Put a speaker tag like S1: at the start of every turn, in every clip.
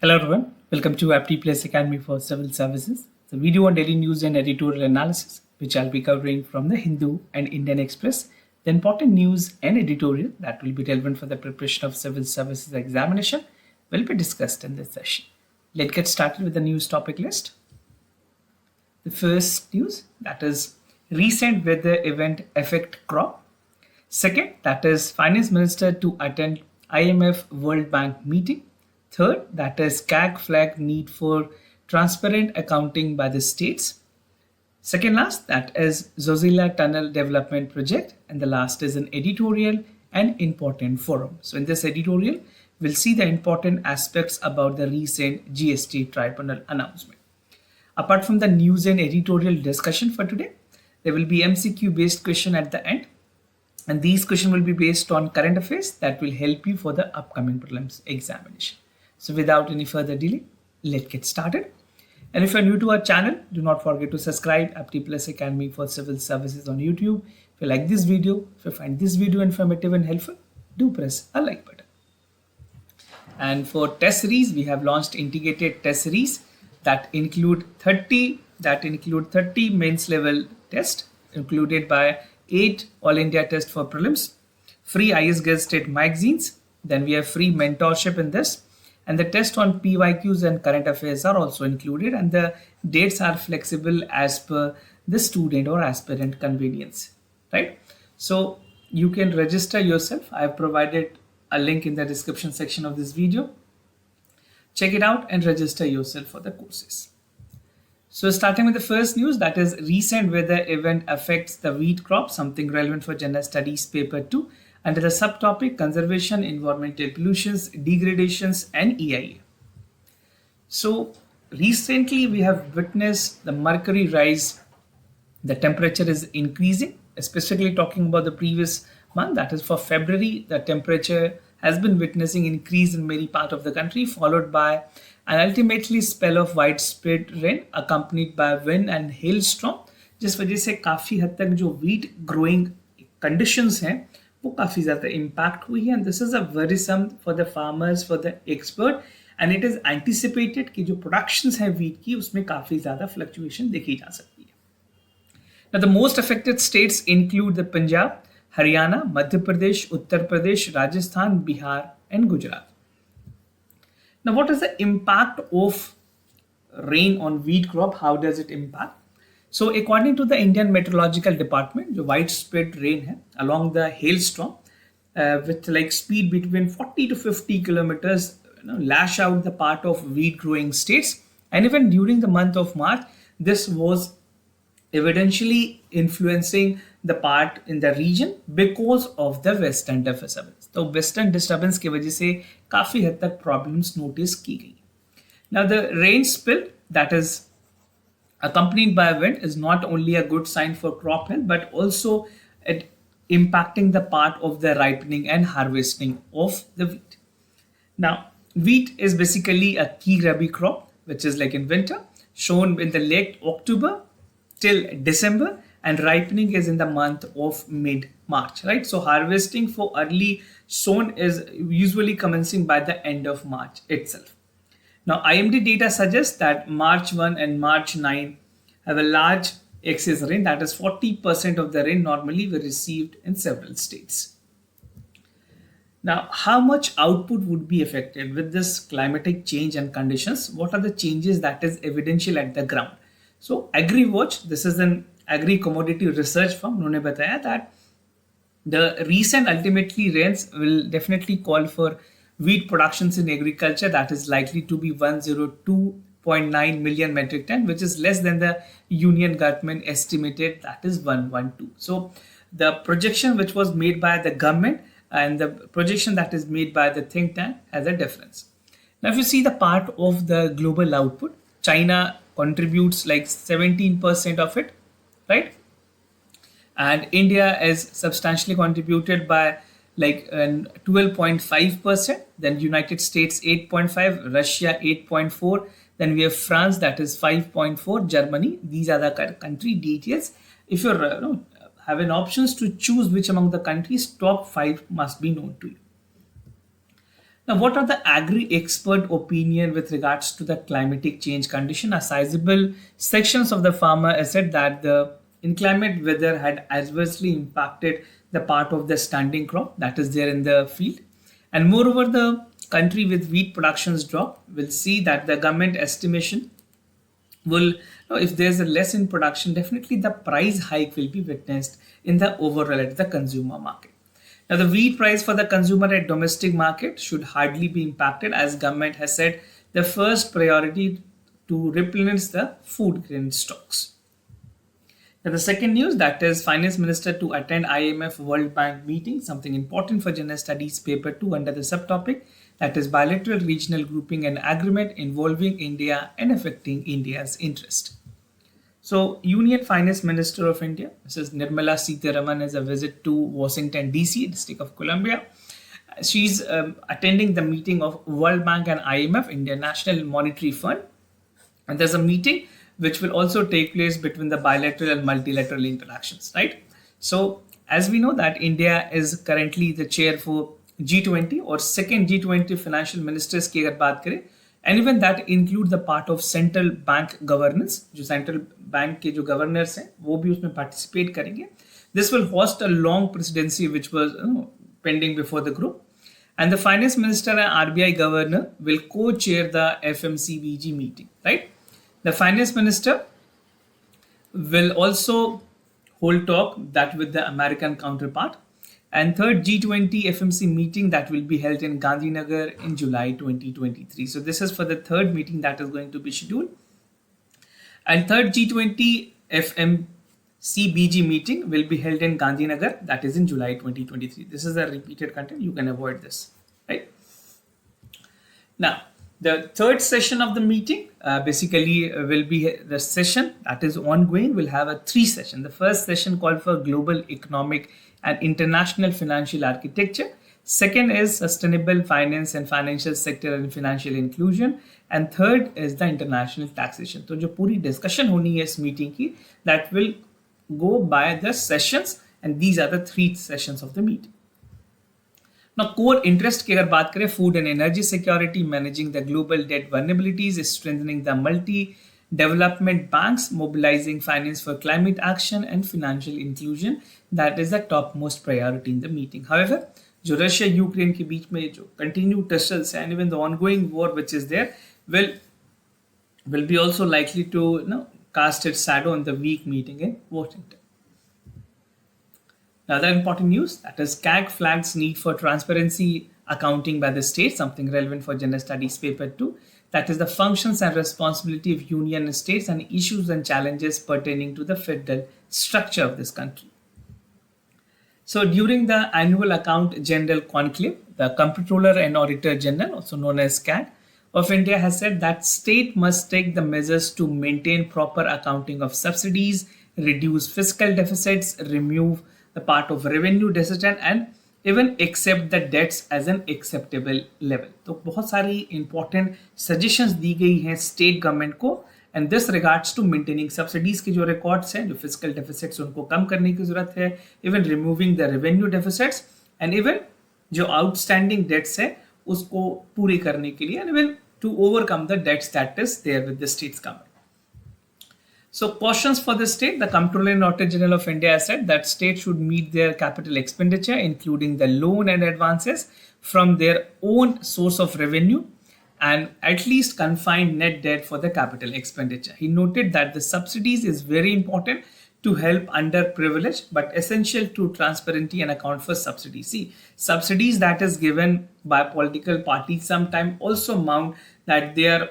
S1: Hello everyone, welcome to Apti Plus Academy for Civil Services. The video on daily news and editorial analysis, which I'll be covering from the Hindu and Indian Express, the important news and editorial that will be relevant for the preparation of civil services examination will be discussed in this session. Let's get started with the news topic list. The first news, that is recent weather event affect crop. Second, that is finance minister to attend IMF World Bank meeting. Third, that is CAG flag need for transparent accounting by the states. Second last, that is Zozila Tunnel Development Project. And the last is an editorial and important forum. So in this editorial, we'll see the important aspects about the recent GST tribunal announcement. Apart from the news and editorial discussion for today, there will be MCQ based question at the end. And these questions will be based on current affairs that will help you for the upcoming prelims examination. So without any further delay, let's get started. And if you're new to our channel, do not forget to subscribe Apti Plus Academy for Civil Services on YouTube. If you like this video, if you find this video informative and helpful, do press a like button. And for test series, we have launched integrated test series that include 30 mains level tests, included by 8 All India test for prelims, free IS Guest State magazines. Then we have free mentorship in this. And the test on PYQs and current affairs are also included, and the dates are flexible as per the student or aspirant convenience, right? So you can register yourself. I have provided a link in the description section of this video. Check it out and register yourself for the courses. So starting with the first news, that is recent weather event affects the wheat crop, something relevant for General Studies paper 2. Under the subtopic conservation, environmental pollutions, degradations, and EIA. So recently we have witnessed the mercury rise. The temperature is increasing, especially talking about the previous month, that is for February. The temperature has been witnessing increase in many parts of the country, followed by an ultimately spell of widespread rain accompanied by wind and hailstorm. जिस वजह से काफी हद तक जो wheat growing conditions हैं वो काफी ज्यादा इम्पैक्ट हुई है, and this is a worrisome for the farmers, for the expert, and it is anticipated कि जो प्रोडक्शंस है वीट की उसमें काफी ज्यादा फ्लक्चुएशन देखी जा सकती है. Now the most affected states include the Punjab, Haryana, Madhya Pradesh, Uttar Pradesh, Rajasthan, Bihar, and Gujarat. Now what is the impact of rain on wheat crop? How does it impact? So according to the Indian Meteorological Department, जो widespread rain है along the hailstorm with like speed between 40 to 50 kilometers, lash out the part of wheat growing states, and even during the month of March, this was evidentially influencing the part in the region because of the western disturbance. तो western disturbance की वजह से काफी हद तक problems notice की गई. Now the rain spill that is accompanied by wind is not only a good sign for crop health, but also it impacting the part of the ripening and harvesting of the wheat. Now, wheat is basically a key rabi crop, which is like in winter, shown in the late October till December, and ripening is in the month of mid-March, right? So harvesting for early sown is usually commencing by the end of March itself. Now, IMD data suggests that March 1 and March 9 have a large excess rain, that is 40% of the rain normally were received in several states. Now, how much output would be affected with this climatic change and conditions? What are the changes that is evidential at the ground? So, AgriWatch, this is an agri-commodity research firm, उन्होंने बताया that the recent ultimately rains will definitely call for wheat productions in agriculture that is likely to be 102.9 million metric ton, which is less than the union government estimated, that is 112. So the projection which was made by the government and the projection that is made by the think tank has a difference. Now if you see the part of the global output, China contributes like 17% of it, right? And India is substantially contributed by like 12.5%, then United States 8.5, Russia 8.4, then we have France that is 5.4, Germany. These are the country details. If you're having options to choose which among the countries, top 5 must be known to you. Now, what are the agri-expert opinion with regards to the climatic change condition? A sizable sections of the farmer said that the inclement weather had adversely impacted the part of the standing crop that is there in the field. And moreover, the country with wheat productions drop will see that the government estimation will, if there's a less in production, definitely the price hike will be witnessed in the overall at the consumer market. Now, the wheat price for the consumer at domestic market should hardly be impacted, as government has said the first priority to replenish the food grain stocks. Now, the second news, that is finance minister to attend IMF World Bank meeting, something important for general studies paper 2 under the subtopic, that is bilateral regional grouping and agreement involving India and affecting India's interest. So, Union Finance Minister of India, Mrs. Nirmala Sitharaman, has a visit to Washington, D.C., District of Columbia. She's attending the meeting of World Bank and IMF, Indian National Monetary Fund. And there's a meeting which will also take place between the bilateral and multilateral interactions, right? So, as we know that India is currently the chair for G20 or second G20 financial ministers की अगर बात करें, and even that include the part of central bank governance, जो central bank के जो governors हैं वो भी उसमें participate करेंगे. This will host a long presidency which was pending before the group, and the finance minister and RBI governor will co-chair the FMCBG meeting, right? The finance minister will also hold talk that with the American counterpart. And third G20 FMC meeting that will be held in Gandhinagar in July 2023. So this is for the third meeting that is going to be scheduled. And third G20 FMCBG meeting will be held in Gandhinagar, that is in July 2023. This is a repeated content, you can avoid this, right? Now, the third session of the meeting basically will be the session that is ongoing. We'll have a 3 session. The first session called for global economic and international financial architecture. Second is sustainable finance and financial sector and financial inclusion. And third is the international taxation. So, जो पूरी discussion होनी है इस meeting की, that will go by the sessions, and these are the 3 sessions of the meeting. Now, core interest की अगर बात करें, food and energy security, managing the global debt vulnerabilities, strengthening the multi-development banks, mobilizing finance for climate action and financial inclusion, that is the topmost priority in the meeting. However, जो Russia Ukraine के बीच में जो continued tussles and even the ongoing war which is there will be also likely to cast its shadow on the week meeting in Washington. Another important news, that is CAG flags need for transparency accounting by the state, something relevant for general studies paper 2. That is the functions and responsibility of union states and issues and challenges pertaining to the federal structure of this country. So during the annual account general conclave, the Comptroller and Auditor General, also known as CAG, of India has said that state must take the measures to maintain proper accounting of subsidies, reduce fiscal deficits, remove the part of revenue deficit and even accept the debts as an acceptable level. तो बहुत सारी important suggestions दी गई हैं state government को, and this regards to maintaining subsidies के जो records हैं, जो fiscal deficits उनको कम करने की जरूरत है, even removing the revenue deficits and even जो outstanding debts है उसको पूरी करने के लिए, and even to overcome the debts that is there with the state's government. So cautions for the state, the Comptroller and Auditor General of India has said that states should meet their capital expenditure, including the loan and advances from their own source of revenue, and at least confine net debt for the capital expenditure. He noted that the subsidies is very important to help underprivileged, but essential to transparency and account for subsidies. See, subsidies that is given by political parties sometimes also mount that they are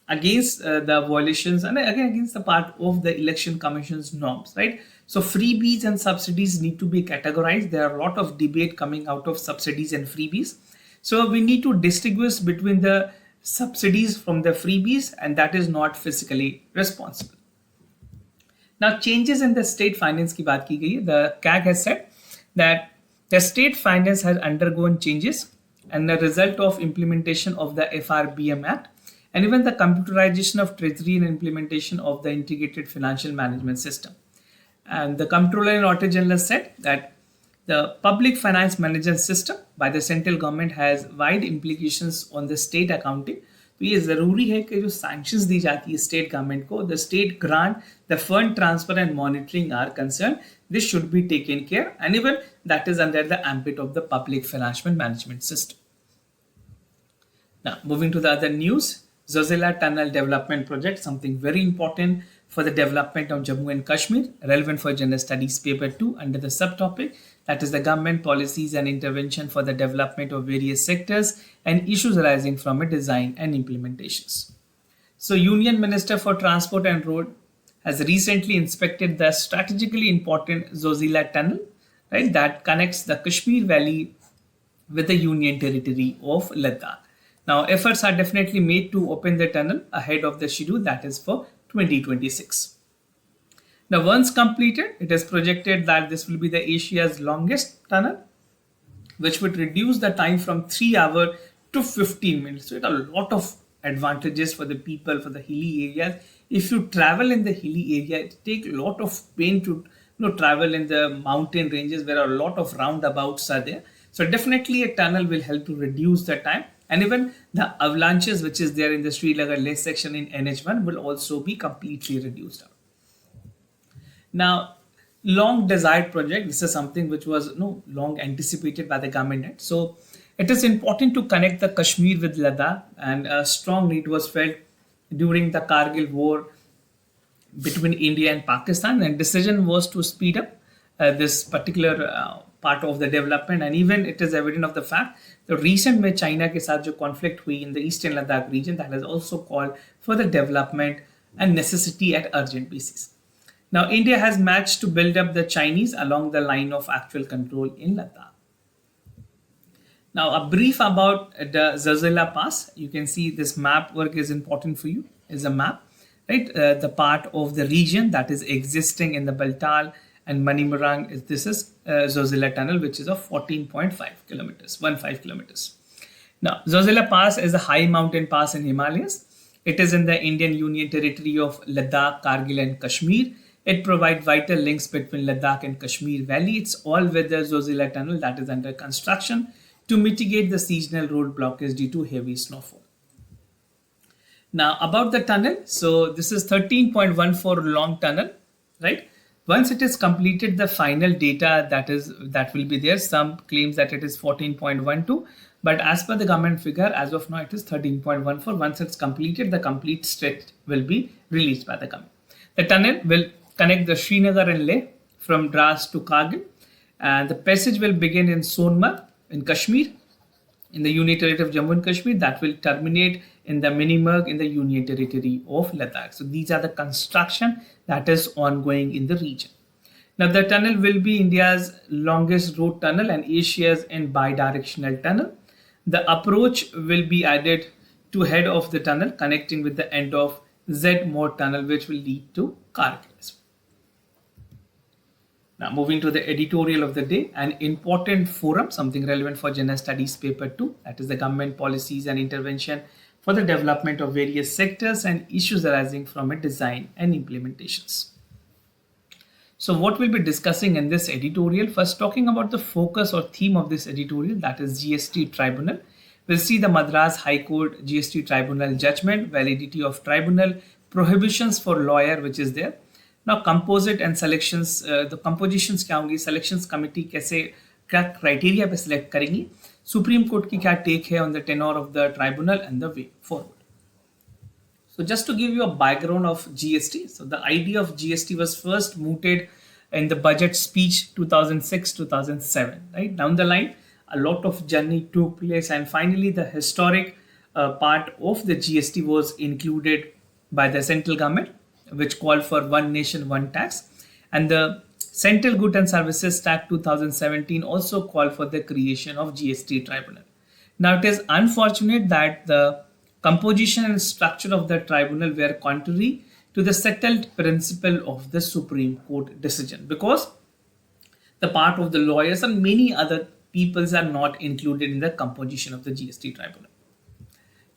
S1: against the violations and again against the part of the election commission's norms, right? So freebies and subsidies need to be categorized. There are a lot of debate coming out of subsidies and freebies. So we need to distinguish between the subsidies from the freebies, and that is not fiscally responsible. Now, changes in the state finance की बात की गई है. The CAG has said that the state finance has undergone changes and the result of implementation of the FRBM Act, and even the computerization of treasury and implementation of the integrated financial management system. And the Comptroller and Auditor General said that The public finance management system by the central government has wide implications on the state accounting. तो ये ज़रूरी है कि जो sanctions दी जाती है state government को, the state grant, the fund transfer and monitoring are concerned, this should be taken care, and even that is under the ambit of the public financial management system. Now, moving to the other news, Zozela Tunnel Development Project, something very important for the development of Jammu and Kashmir, relevant for General Studies Paper 2 under the subtopic, that is the government policies and intervention for the development of various sectors and issues arising from a design and implementations. So, Union Minister for Transport and Road has recently inspected the strategically important Zozela Tunnel, right, that connects the Kashmir Valley with the Union Territory of Ladakh. Now, efforts are definitely made to open the tunnel ahead of the schedule, that is for 2026. Now, once completed, it is projected that this will be the Asia's longest tunnel, which would reduce the time from 3 hours to 15 minutes. So, it has a lot of advantages for the people, for the hilly areas. If you travel in the hilly area, it takes a lot of pain to travel in the mountain ranges where a lot of roundabouts are there. So, definitely a tunnel will help to reduce the time. And even the avalanches which is there in the Srinagar Leh section in NH1 will also be completely reduced out. Now, long desired project, this is something which was long anticipated by the government. So, it is important to connect the Kashmir with Ladakh, and a strong need was felt during the Kargil war between India and Pakistan, and decision was to speed up this particular part of the development. And even it is evident of the fact the recent में China के साथ जो conflict हुई in the eastern Ladakh region, that has also called for the development and necessity at urgent basis. Now, India has managed to build up the Chinese along the line of actual control in Ladakh. Now, a brief about the Zozela Pass. You can see this map work is important for you. Is a map, right? The part of the region that is existing in the Baltal and Manimarang. This is Zozela Tunnel, which is of 14.5 kilometers, 15 kilometers. Now, Zozela Pass is a high mountain pass in Himalayas. It is in the Indian Union Territory of Ladakh, Kargil and Kashmir. It provides vital links between Ladakh and Kashmir Valley. It's all-weather Zozela Tunnel that is under construction to mitigate the seasonal road blockage due to heavy snowfall. Now, about the tunnel. So, this is 13.14 long tunnel, right? Once it is completed, the final data that will be there. Some claims that it is 14.12, but as per the government figure, as of now, it is 13.14. Once it's completed, the complete stretch will be released by the government. The tunnel will connect the Srinagar and Leh from Dras to Kargil, and the passage will begin in Sonmarg in Kashmir, in the Union Territory of Jammu and Kashmir, that will terminate in the Minimarg in the Union Territory of Ladakh. So these are the construction that is ongoing in the region. Now, the tunnel will be India's longest road tunnel and Asia's in bidirectional tunnel. The approach will be added to head of the tunnel, connecting with the end of Z-Mode tunnel, which will lead to Kargil. Now, moving to the editorial of the day, an important forum, something relevant for General Studies Paper 2, that is the government policies and intervention for the development of various sectors and issues arising from a design and implementations. So, what we'll be discussing in this editorial, first talking about the focus or theme of this editorial, that is GST Tribunal. We'll see the Madras High Court GST Tribunal judgment, validity of tribunal, prohibitions for lawyer, which is there. Now, composite and selections, the compositions क्या होंगी, selections committee कैसे क्या criteria पे select करेंगी, Supreme Court की क्या take है on the tenure of the tribunal and the way forward. So, just to give you a background of GST, so the idea of GST was first mooted in the budget speech 2006-2007, right? Down the line, a lot of journey took place, and finally the historic part of the GST was included by the central government, which called for one nation, one tax. And the Central Goods and Services Tax 2017 also called for the creation of GST Tribunal. Now, it is unfortunate that the composition and structure of the tribunal were contrary to the settled principle of the Supreme Court decision, because the part of the lawyers and many other peoples are not included in the composition of the GST Tribunal.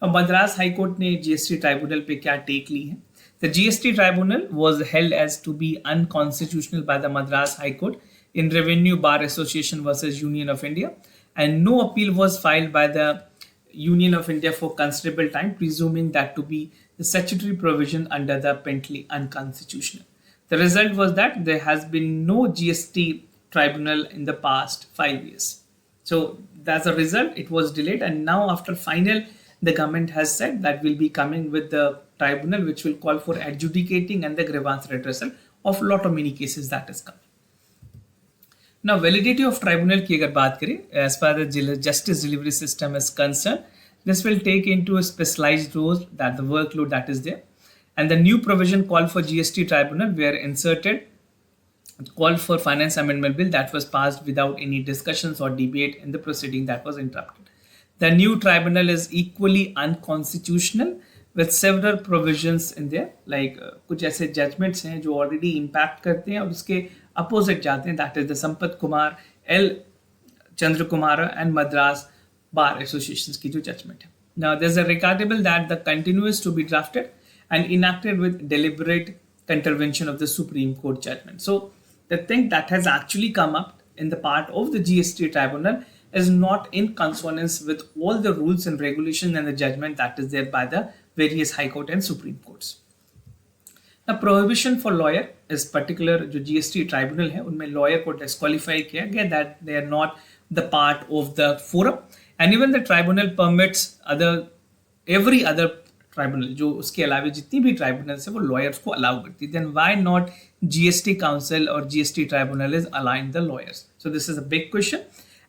S1: Now, Madras High Court ने GST Tribunal पे क्या take ली है? The GST Tribunal was held as to be unconstitutional by the Madras High Court in Revenue Bar Association versus Union of India, and no appeal was filed by the Union of India for considerable time, presuming that to be the statutory provision under the apparently unconstitutional. The result was that there has been no GST tribunal in the past 5 years. So as a result, it was delayed, and now after final, the government has said that will be coming with the tribunal which will call for adjudicating and the grievance redressal of lot of many cases that is coming. Now, validity of tribunal की अगर बात करें, as far as the justice delivery system is concerned, this will take into a specialized roles that the workload that is there, and the new provision called for GST tribunal were inserted, called for finance amendment bill that was passed without any discussions or debate in the proceeding that was interrupted. The new tribunal is equally unconstitutional with several provisions in there, like कुछ ऐसे judgments हैं जो already impact करते हैं और उसके opposite जाते हैं, that is the Sampat Kumar, L. Chandra Kumara and Madras Bar Associations की जो judgment है. Now there's a recordable that the continuous to be drafted and enacted with deliberate contravention of the Supreme Court judgment. So the thing that has actually come up in the part of the GST tribunal is not in consonance with all the rules and regulations and the judgment that is there by the various High Court and Supreme Courts. Now, prohibition for lawyer is particular जो GST tribunal है उनमें lawyer को disqualify किया गया that they are not the part of the forum, and even the tribunal permits every other tribunal जो उसके अलावा जितनी भी tribunals है वो lawyers को allow करती है. Then why not GST council or GST tribunal is allowing the lawyers? So this is a big question,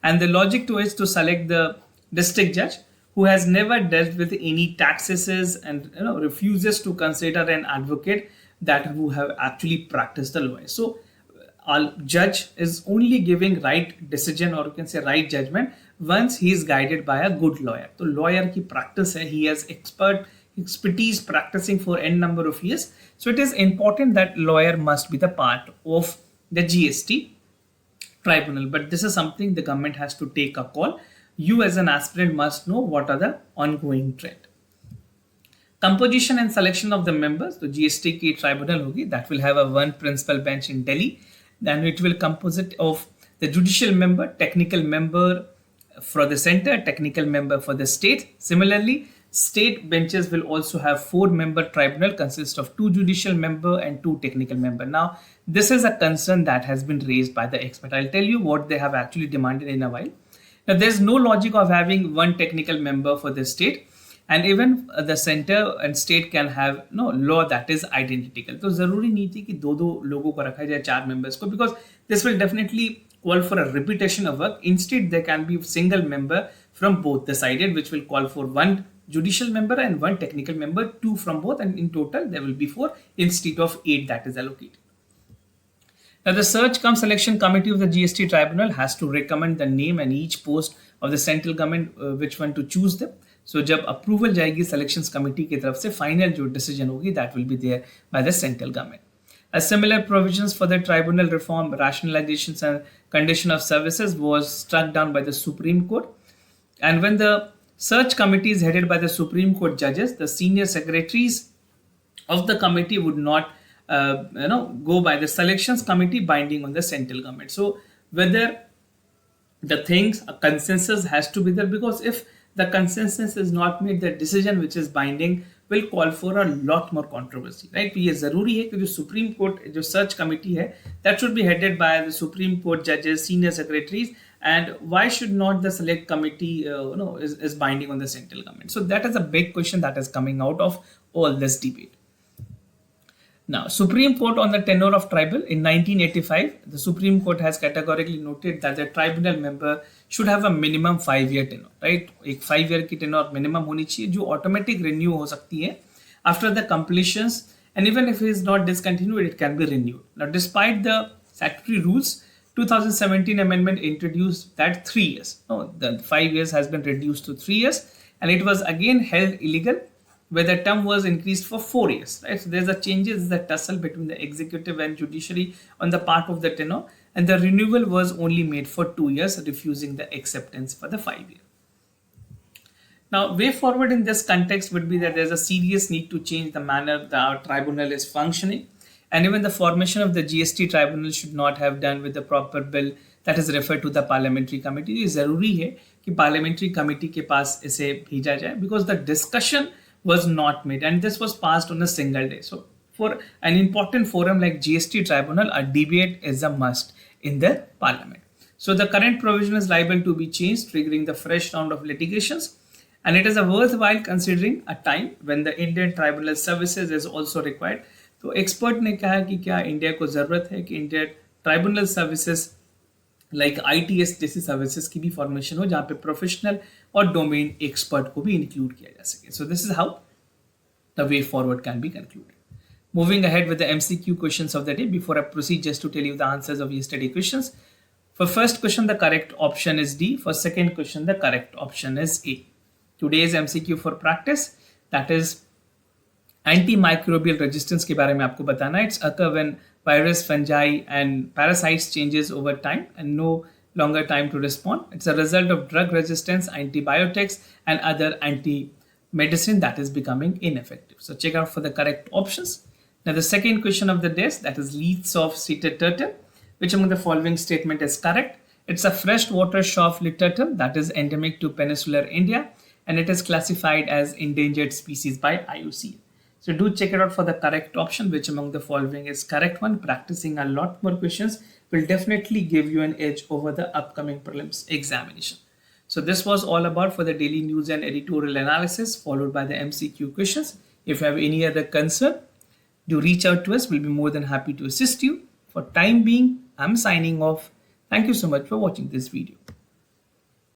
S1: and the logic to it is to select the district judge who has never dealt with any taxes and refuses to consider an advocate that who have actually practiced the law. So a judge is only giving right decision, or you can say right judgment, once he is guided by a good lawyer. So lawyer की practice है, he has expertise practicing for n number of years. So it is important that lawyer must be the part of the GST tribunal, but this is something the government has to take a call. You as an aspirant must know what are the ongoing trend. Composition and selection of the members, तो GST की tribunal होगी, that will have a one principal bench in Delhi. Then it will composite of the judicial member, technical member for the center, technical member for the state. Similarly, state benches will also have 4-member tribunal, consist of 2 judicial member and 2 technical member. Now, this is a concern that has been raised by the expert. I'll tell you what they have actually demanded in a while. Now, there's no logic of having one technical member for the state, and even the center and state can have no law that is identical. तो जरूरी नहीं थी कि दो लोगों को रखा जाए 4 members को, because this will definitely call for a repetition of work. Instead, there can be single member from both the sided, which will call for 1 judicial member and 1 technical member, 2 from both, and in total there will be 4 instead of 8 that is allocated. Now, the search cum selection committee of the GST tribunal has to recommend the name and each post of the central government which one to choose them. So, जब approval जाएगी selections committee की तरफ से, final जो decision होगी that will be there by the central government. A similar provisions for the tribunal reform, rationalizations and condition of services was struck down by the Supreme Court. And when the search committee is headed by the Supreme Court judges, the senior secretaries of the committee would not go by the selections committee binding on the central government. So whether the things, a consensus has to be there, because if the consensus is not made, the decision which is binding will call for a lot more controversy, right? तो ये जरूरी है कि जो Supreme Court जो search committee है, that should be headed by the Supreme Court judges, senior secretaries, and why should not the select committee is binding on the central government? So that is a big question that is coming out of all this debate. Now, Supreme Court on the tenure of tribunal in 1985, the Supreme Court has categorically noted that the tribunal member should have a minimum 5-year tenure, right? एक 5-year की tenure minimum होनी चाहिए जो automatic renew हो सकती है after the completions, and even if it is not discontinued, it can be renewed. Now, despite the statutory rules, 2017 amendment introduced that 3 years. No, the 5 years has been reduced to 3 years, and it was again held illegal where the term was increased for 4 years, right? So there's a changes, the tussle between the executive and judiciary on the part of the tenure, and the renewal was only made for 2 years, refusing the acceptance for the 5 year. Now, way forward in this context would be that there's a serious need to change the manner that our tribunal is functioning. And even the formation of the GST tribunal should not have done with the proper bill that is referred to the parliamentary committee. ये जरूरी है कि parliamentary committee के पास इसे भेजा जाए, because the discussion was not made and this was passed on a single day. So for an important forum like GST tribunal, a debate is a must in the parliament. So the current provision is liable to be changed, triggering the fresh round of litigations. And it is a worthwhile considering a time when the Indian tribunal services is also required. तो expert ने कहा कि क्या India को ज़रूरत है कि India tribunal services like ITS जैसी सर्विसेज की भी फॉर्मेशन हो, जहाँ पे प्रोफेशनल और डोमेन एक्सपर्ट को भी इंक्लूड किया जा सके. So this is how the way forward can be concluded. Moving ahead with the MCQ questions of the day, before I proceed, just to tell you the answers of yesterday questions. For first question, the correct option is D. For second question, the correct option is A. Today's MCQ for practice, that is antimicrobial resistance के बारे में आपको बताना. It's occur when virus, fungi and parasites changes over time and no longer time to respond. It's a result of drug resistance, antibiotics and other anti-medicine that is becoming ineffective. So check out for the correct options. Now the second question of the day, that is leads of seated turtle. Which among the following statement is correct? It's a freshwater short-lived turtle that is endemic to peninsular India and it is classified as endangered species by IUCN. So do check it out for the correct option, which among the following is correct one. Practicing a lot more questions will definitely give you an edge over the upcoming prelims examination. So this was all about for the daily news and editorial analysis, followed by the MCQ questions. If you have any other concern, do reach out to us. We'll be more than happy to assist you. For time being, I'm signing off. Thank you so much for watching this video.